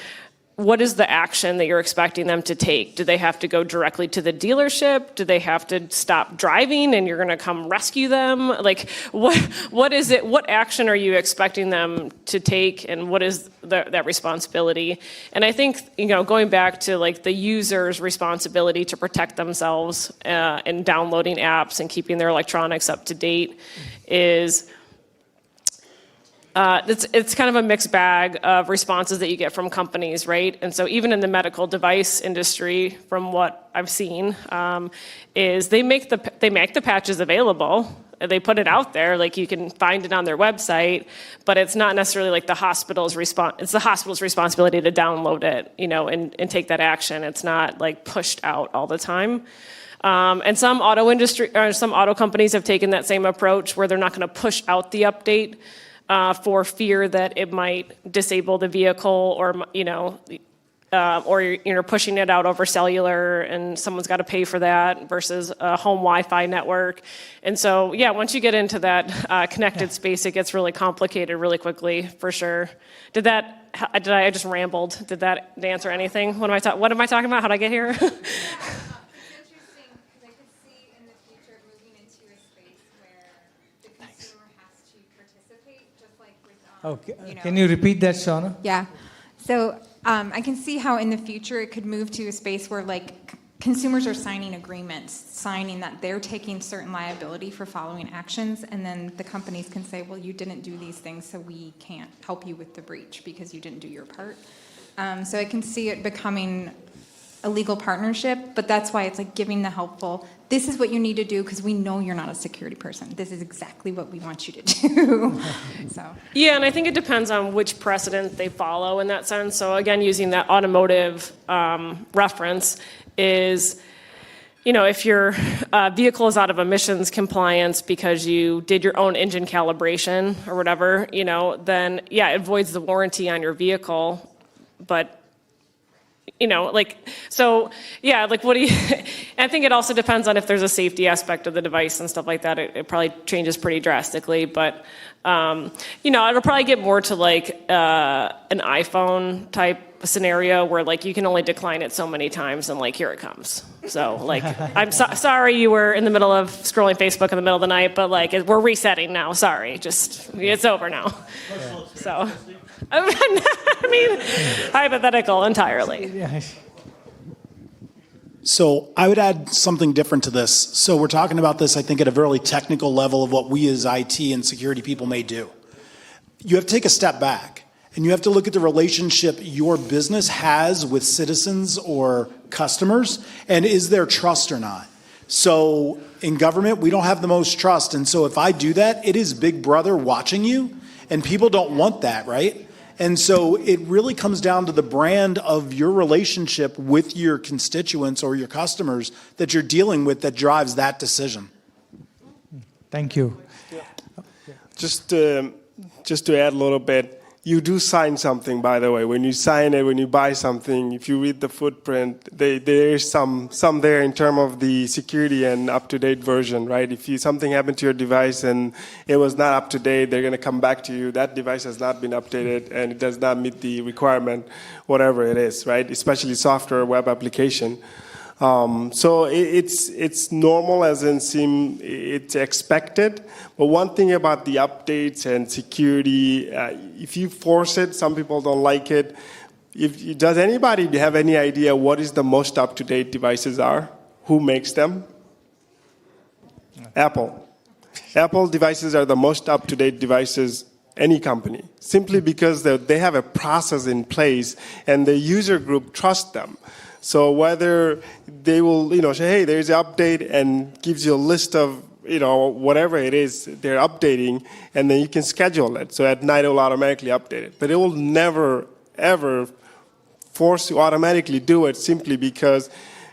what is the action that you're expecting them to take? Do they have to go directly to the dealership? Do they have to stop driving and you're going to come rescue them? Like, what is it? What action are you expecting them to take, and what is that responsibility? And I think, going back to like the user's responsibility to protect themselves in downloading apps and keeping their electronics up to date is. It's kind of a mixed bag of responses that you get from companies, right? And so even in the medical device industry, from what I've seen, is they make the patches available. They put it out there, like you can find it on their website, but it's not necessarily like the hospital's response. It's the hospital's responsibility to download it, and take that action. It's not like pushed out all the time. And some auto companies have taken that same approach where they're not going to push out the update. For fear that it might disable the vehicle, or you're pushing it out over cellular, and someone's got to pay for that versus a home Wi-Fi network. And so, once you get into that connected space, it gets really complicated really quickly, for sure. I just rambled? Did that answer anything? What am I talking about? How'd I get here? Okay. Can you repeat that, Shauna? Yeah. So I can see how in the future it could move to a space where consumers are signing agreements, signing that they're taking certain liability for following actions, and then the companies can say, well, you didn't do these things, so we can't help you with the breach because you didn't do your part. So I can see it becoming a legal partnership, but that's why it's like giving the helpful, this is what you need to do because we know you're not a security person. This is exactly what we want you to do. So. Yeah, and I think it depends on which precedent they follow in that sense. So again, using that automotive reference is, if your vehicle is out of emissions compliance because you did your own engine calibration or whatever, then it voids the warranty on your vehicle, but what do you, I think it also depends on if there's a safety aspect of the device and stuff like that. It probably changes pretty drastically, but, it'll probably get more to an iPhone type scenario where you can only decline it so many times and here it comes. So I'm sorry you were in the middle of scrolling Facebook in the middle of the night, but we're resetting now. Sorry, it's over now. So. I mean, hypothetical entirely. So I would add something different to this. So we're talking about this, I think, at a very technical level of what we as IT and security people may do. You have to take a step back, and you have to look at the relationship your business has with citizens or customers, and is there trust or not? So in government, we don't have the most trust, and so if I do that, it is Big Brother watching you, and people don't want that, right? And so it really comes down to the brand of your relationship with your constituents or your customers that you're dealing with that drives that decision. Thank you. Just to add a little bit, you do sign something, by the way. When you sign it, when you buy something, if you read the footprint, there's some there in terms of the security and up-to-date version, right? If something happened to your device and it was not up to date, they're going to come back to you. That device has not been updated and it does not meet the requirement, whatever it is, right? Especially software, web application. So it's normal, as in it's expected. But one thing about the updates and security, if you force it, some people don't like it. Does anybody have any idea what is the most up-to-date devices are? Who makes them? Apple. Apple devices are the most up-to-date devices any company, simply because they have a process in place and the user group trusts them. So whether they will, say, hey, there's an update and gives you a list of, whatever it is they're updating, and then you can schedule it. So at night it will automatically update it. But it will never, ever force you to automatically do it simply because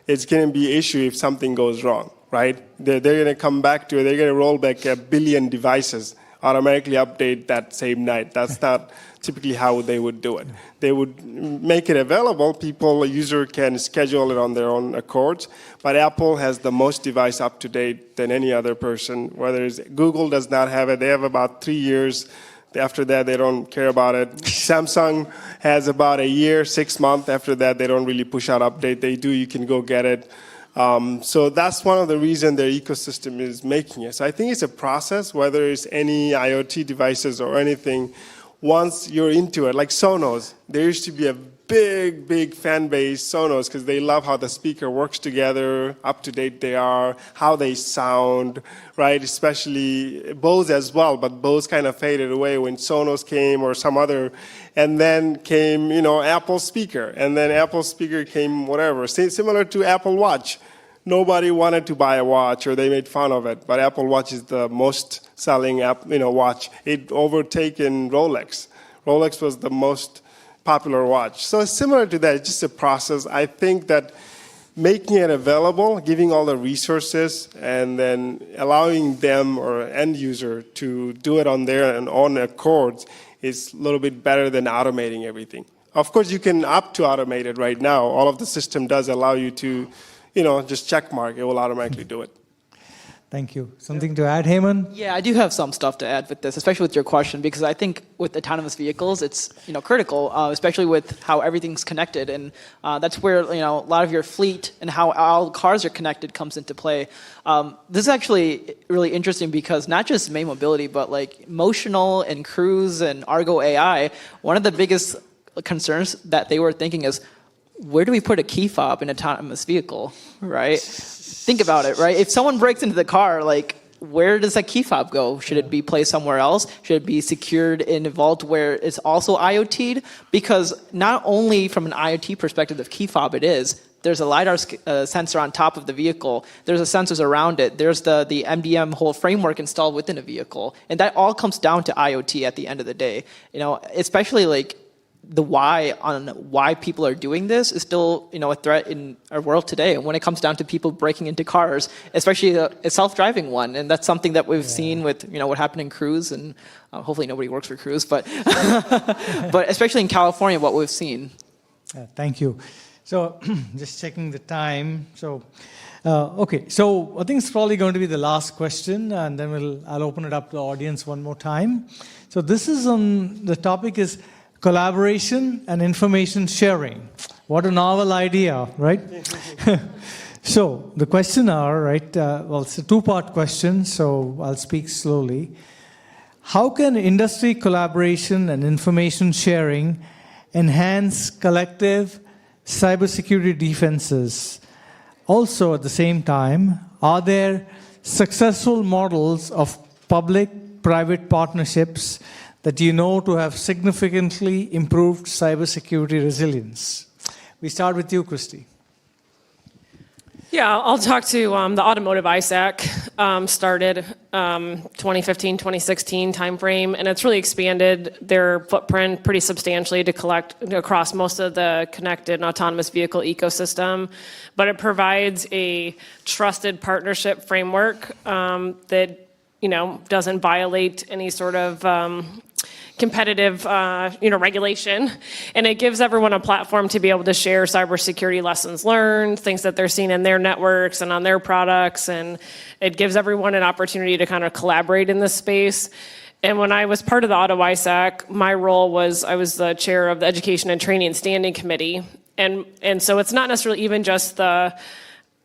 it's going to be an issue if something goes wrong. right? They're going to come back to it. They're going to roll back 1 billion devices, automatically update that same night. That's not typically how they would do it. They would make it available. A user can schedule it on their own accords. But Apple has the most device up to date than any other person. Whether it's Google does not have it. They have about 3 years. After that, they don't care about it. Samsung has about a year, 6 months. After that, they don't really push out update. They do, you can go get it. So that's one of the reasons their ecosystem is making it. So I think it's a process, whether it's any IoT devices or anything. Once you're into it, like Sonos, there used to be a big fan base, Sonos, because they love how the speaker works together, up to date they are, how they sound, right? Especially Bose as well, but Bose kind of faded away when Sonos came or some other, and then came, Apple speaker, and then Apple speaker came whatever, similar to Apple Watch. Nobody wanted to buy a watch, or they made fun of it, but Apple Watch is the most selling watch. It overtaken Rolex. Rolex was the most popular watch. So it's similar to that. It's just a process. I think that making it available, giving all the resources, and then allowing them or end user to do it on their own accords is a little bit better than automating everything. Of course, you can opt to automate it right now. All of the system does allow you to just check mark, it will automatically do it. Thank you. Something to add, Hemanth? Yeah, I do have some stuff to add with this, especially with your question, because I think with autonomous vehicles, it's critical, especially with how everything's connected, and that's where a lot of your fleet and how all cars are connected comes into play. This is actually really interesting because not just May Mobility, but like Motional and Cruise and Argo AI, one of the biggest concerns that they were thinking is, where do we put a key fob in an autonomous vehicle, right? Think about it, right? If someone breaks into the car, like, where does that key fob go? Should it be placed somewhere else? Should it be secured in a vault where it's also IoT'd? Because not only from an IoT perspective of key fob it is, there's a LiDAR sensor on top of the vehicle. There's the sensors around it. There's the MDM whole framework installed within a vehicle. And that all comes down to IoT at the end of the day. Especially like, the why people are doing this is still a threat in our world today. And when it comes down to people breaking into cars, especially a self-driving one, and that's something that we've seen with what happened in Cruise, and hopefully nobody works for Cruise, but but especially in California, what we've seen. Thank you. So just checking the time. So okay, so I think it's probably going to be the last question, and then I'll open it up to the audience one more time. So this is the topic is collaboration and information sharing. What a novel idea, right? So the question are, right, well, it's a two-part question, so I'll speak slowly. How can industry collaboration and information sharing enhance collective cybersecurity defenses? Also, at the same time, are there successful models of public-private partnerships that to have significantly improved cybersecurity resilience? We start with you, Kristie. Yeah, I'll talk to the automotive ISAC, started 2015, 2016 timeframe, and it's really expanded their footprint pretty substantially to collect across most of the connected and autonomous vehicle ecosystem. But it provides a trusted partnership framework that doesn't violate any sort of competitive, regulation, and it gives everyone a platform to be able to share cybersecurity lessons learned, things that they're seeing in their networks and on their products, and it gives everyone an opportunity to kind of collaborate in this space. And when I was part of the Auto ISAC, my role was I was the chair of the Education and Training Standing Committee, and so it's not necessarily even just the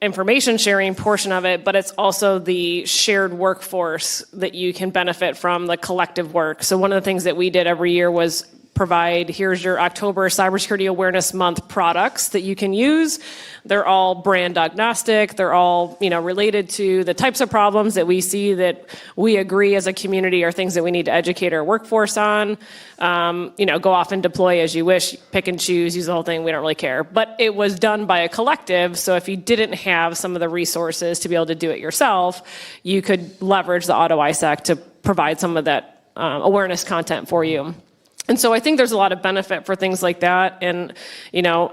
information sharing portion of it, but it's also the shared workforce that you can benefit from, the collective work. So one of the things that we did every year was provide, here's your October Cybersecurity Awareness Month products that you can use. They're all brand agnostic. They're all, related to the types of problems that we see that we agree as a community are things that we need to educate our workforce on. Go off and deploy as you wish, pick and choose, use the whole thing. We don't really care. But it was done by a collective. So if you didn't have some of the resources to be able to do it yourself, you could leverage the Auto ISAC to provide some of that awareness content for you. And so I think there's a lot of benefit for things like that. And,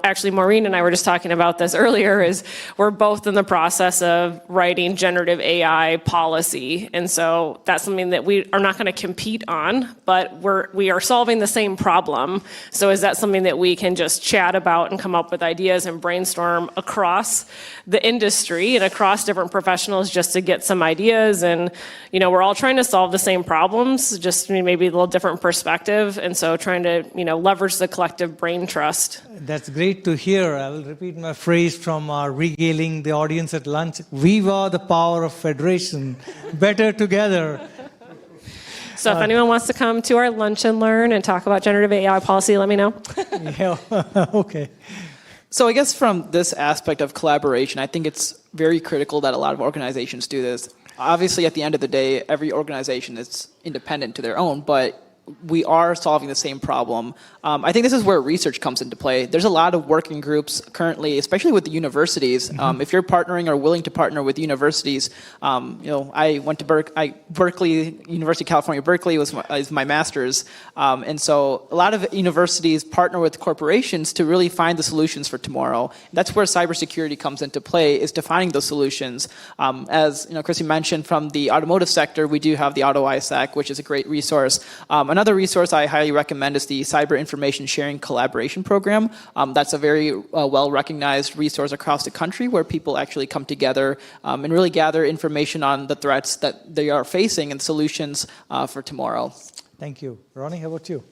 actually Maureen and I were just talking about this earlier, is we're both in the process of writing generative AI policy. And so that's something that we are not going to compete on, but we are solving the same problem. So is that something that we can just chat about and come up with ideas and brainstorm across the industry and across different professionals just to get some ideas? And, we're all trying to solve the same problems, just maybe a little different perspective. And so trying to, leverage the collective brain trust. That's great to hear. I will repeat my phrase from regaling the audience at lunch. Viva the power of federation. Better together. So if anyone wants to come to our lunch and learn and talk about generative AI policy, let me know. Yeah, okay. So I guess from this aspect of collaboration, I think it's very critical that a lot of organizations do this. Obviously, at the end of the day, every organization is independent to their own, but we are solving the same problem. I think this is where research comes into play. There's a lot of working groups currently, especially with the universities. If you're partnering or willing to partner with universities, I went to Berkeley, University of California, Berkeley is my master's. And so a lot of universities partner with corporations to really find the solutions for tomorrow. That's where cybersecurity comes into play, is defining those solutions. As Kristie mentioned, from the automotive sector, we do have the Auto ISAC, which is a great resource. Another resource I highly recommend is the Cyber Information Sharing Collaboration Program. That's a very well-recognized resource across the country where people actually come together and really gather information on the threats that they are facing and solutions for tomorrow. Thank you. Roni, how about you?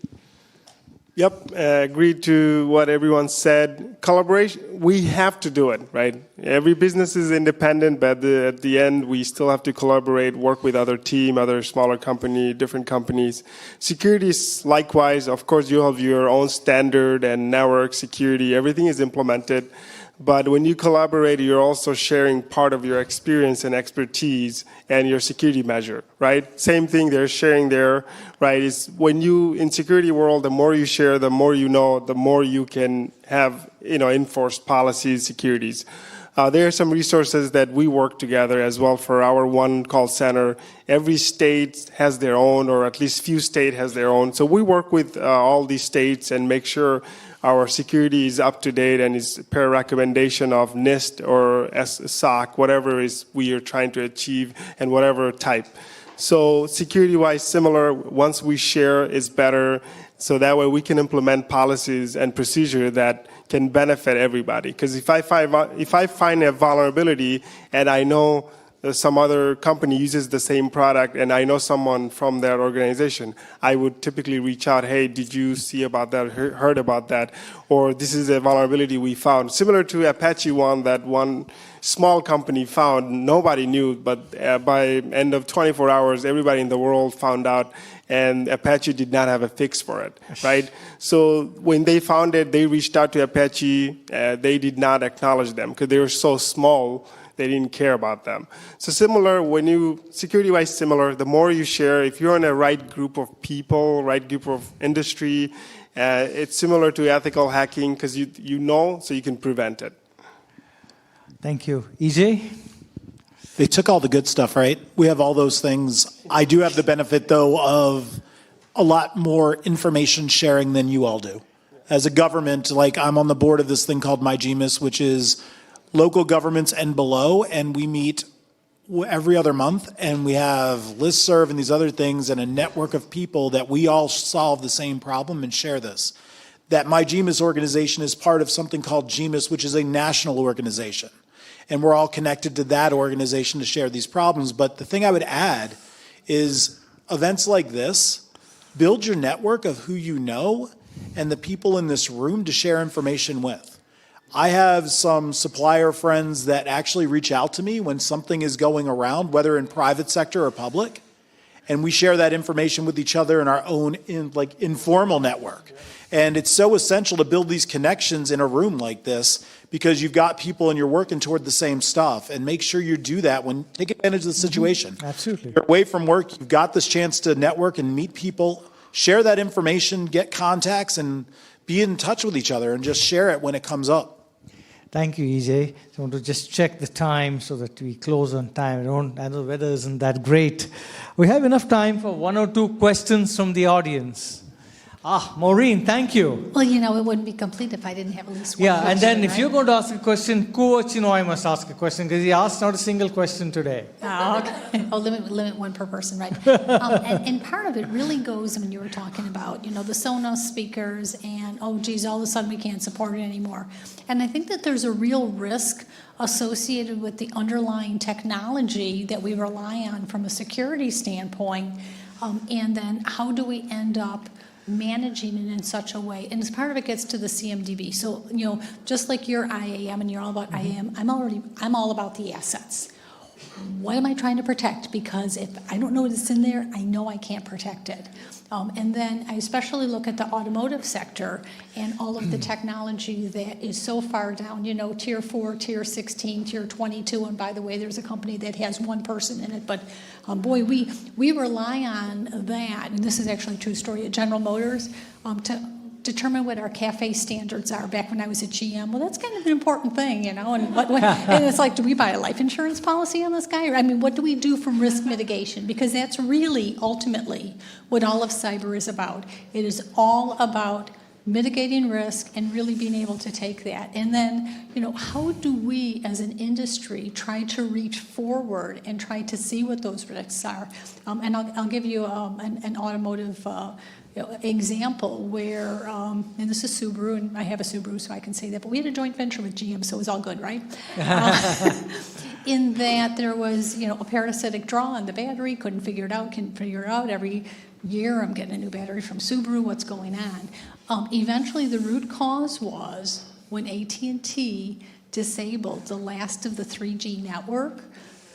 Yep, agreed to what everyone said. Collaboration, we have to do it, right? Every business is independent, but at the end, we still have to collaborate, work with other team, other smaller company, different companies. Security is likewise. Of course, you have your own standard and network security. Everything is implemented. But when you collaborate, you're also sharing part of your experience and expertise and your security measure, right? Same thing they're sharing there, right? Is when you, in security world, the more you share, the more you know, the more you can have, enforced policies, securities. There are some resources that we work together as well for our one call center. Every state has their own, or at least few state has their own. So we work with all these states and make sure our security is up to date and is per recommendation of NIST or SOC, whatever is we are trying to achieve and whatever type. So security-wise, similar. Once we share, is better. So that way we can implement policies and procedure that can benefit everybody. Because if I find a vulnerability and I know some other company uses the same product and I know someone from that organization, I would typically reach out, hey, did you see about that, heard about that? Or this is a vulnerability we found. Similar to Apache one, that one small company found, nobody knew, but by end of 24 hours, everybody in the world found out, and Apache did not have a fix for it, right? So when they found it, they reached out to Apache. They did not acknowledge them because they were so small. They didn't care about them. So similar, when you, security-wise similar, the more you share, if you're in a right group of people, right group of industry, it's similar to ethical hacking because you know, so you can prevent it. Thank you. EJ? They took all the good stuff, right? We have all those things. I do have the benefit, though, of a lot more information sharing than you all do. As a government, like I'm on the board of this thing called MyGMIS, which is local governments and below, and we meet every other month, and we have listserv and these other things and a network of people that we all solve the same problem and share this. That MyGMIS organization is part of something called GMIS, which is a national organization. And we're all connected to that organization to share these problems. But the thing I would add is events like this, build your network of who you know and the people in this room to share information with. I have some supplier friends that actually reach out to me when something is going around, whether in private sector or public, and we share that information with each other in our own informal network. And it's so essential to build these connections in a room like this because you've got people and you're working toward the same stuff. And make sure you do that when take advantage of the situation. Absolutely. You're away from work, you've got this chance to network and meet people, share that information, get contacts, and be in touch with each other and just share it when it comes up. Thank you, EJ. I want to just check the time so that we close on time. I know the weather isn't that great. We have enough time for one or two questions from the audience. Maureen, thank you. Well, it wouldn't be complete if I didn't have at least one Yeah, and question, then if right? you're going to ask a question, I must ask a question because he asked not a single question today. Oh, okay. Oh, limit one per person, right? And part of it really goes when you were talking about, the Sonos speakers and, oh, geez, all of a sudden we can't support it anymore. And I think that there's a real risk associated with the underlying technology that we rely on from a security standpoint. And then how do we end up managing it in such a way, and as part of it gets to the CMDB. So, just like you're IAM and you're all about IAM, I'm all about the assets. What am I trying to protect? Because if I don't know what's in there, I know I can't protect it. And then I especially look at the automotive sector and all of the technology that is so far down, tier 4, tier 16, tier 22, and by the way, there's a company that has one person in it, but boy, we rely on that, and this is actually a true story at General Motors, to determine what our CAFE standards are. Back when I was at GM, well, that's kind of an important thing, and and it's like, do we buy a life insurance policy on this guy? Or, what do we do from risk mitigation? Because that's really ultimately what all of cyber is about. It is all about mitigating risk and really being able to take that. And then, how do we as an industry try to reach forward and try to see what those risks are? And I'll give you an automotive example where, and this is Subaru, and I have a Subaru, so I can say that, but we had a joint venture with GM, so it was all good, right? In that there was, a parasitic draw on the battery, couldn't figure it out. Every year I'm getting a new battery from Subaru, what's going on? Eventually the root cause was when AT&T disabled the last of the 3G network.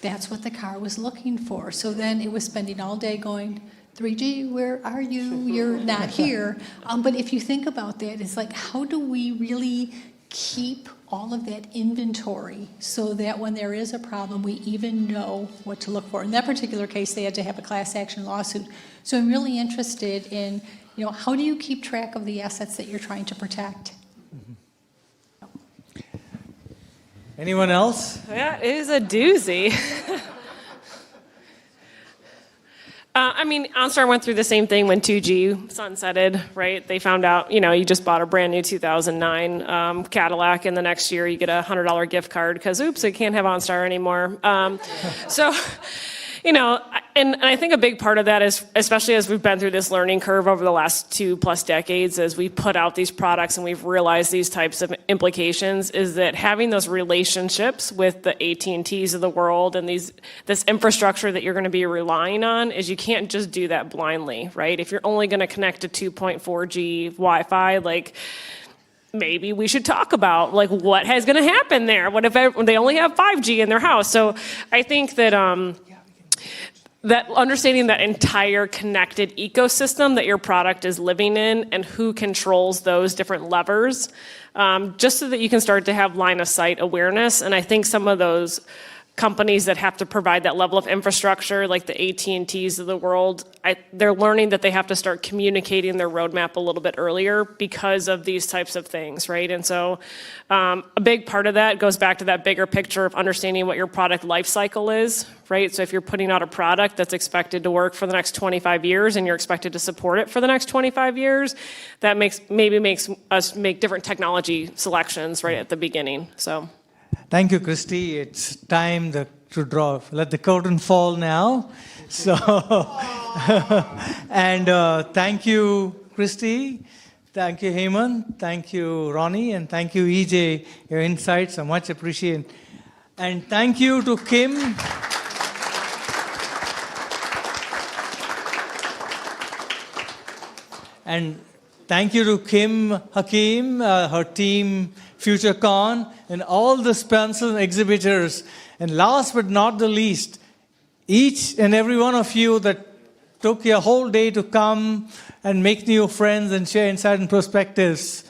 That's what the car was looking for. So then it was spending all day going, 3G, where are you? You're not here. But if you think about that, it's like, how do we really keep all of that inventory so that when there is a problem, we even know what to look for? In that particular case, they had to have a class action lawsuit. So I'm really interested in, how do you keep track of the assets that you're trying to protect? Anyone else? That is a doozy. OnStar went through the same thing when 2G sunsetted, right? They found out, you just bought a brand new 2009 Cadillac, and the next year you get a $100 gift card because, oops, it can't have OnStar anymore. And I think a big part of that is, especially as we've been through this learning curve over the last 2+ decades, as we put out these products and we've realized these types of implications, is that having those relationships with the AT&Ts of the world and this infrastructure that you're going to be relying on, is you can't just do that blindly, right? If you're only going to connect to 2.4G Wi-Fi, maybe we should talk about what is going to happen there. What if they only have 5G in their house? So I think that that understanding that entire connected ecosystem that your product is living in and who controls those different levers, just so that you can start to have line of sight awareness. And I think some of those companies that have to provide that level of infrastructure, like the AT&Ts of the world, they're learning that they have to start communicating their roadmap a little bit earlier because of these types of things, right? And so a big part of that goes back to that bigger picture of understanding what your product life cycle is, right? So if you're putting out a product that's expected to work for the next 25 years and you're expected to support it for the next 25 years, that makes us make different technology selections right at the beginning, so. Thank you, Kristie. It's time to let the curtain fall now. So, and thank you, Kristie. Thank you, Hemanth. Thank you, Roni. And thank you, EJ. Your insights are much appreciated. And thank you to Kim. And thank you to Kim Hakim, her team, FutureCon, and all the sponsors and exhibitors. And last but not the least, each and every one of you that took your whole day to come and make new friends and share insight and perspectives.